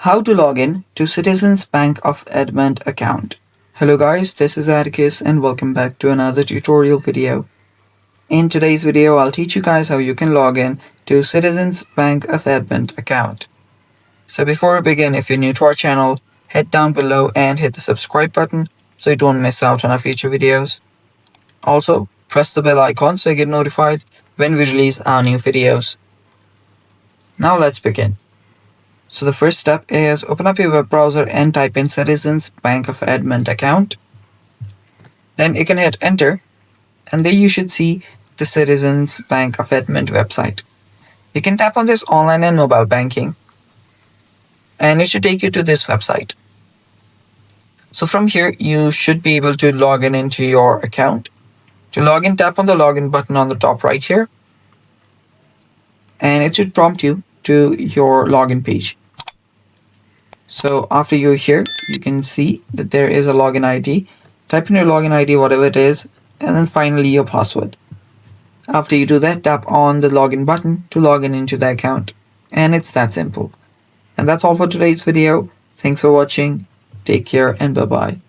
How to log in to Citizens Bank of Edmond account. Hello guys, this is Atticus and welcome back to another tutorial video. In today's video, I'll teach you guys how you can log in to Citizens Bank of Edmond account. So before we begin, if you're new to our channel, head down below and hit the subscribe button so you don't miss out on our future videos. Also, press the bell icon so you get notified when we release our new videos. Now let's begin. So the first step is open up your web browser and type in Citizens Bank of Edmond account. Then you can hit enter and there you should see the Citizens Bank of Edmond website. You can tap on this online and mobile banking and it should take you to this website. So from here you should be able to log in into your account. To log in, tap on the login button on the top right here and it should prompt you to your login page. So after you're here, you can see that there is a login ID. Type in your login ID, whatever it is, and then finally your password. After you do that, tap on the login button to log in into the account. And it's that simple. And that's all for today's video. Thanks for watching. Take care and bye-bye.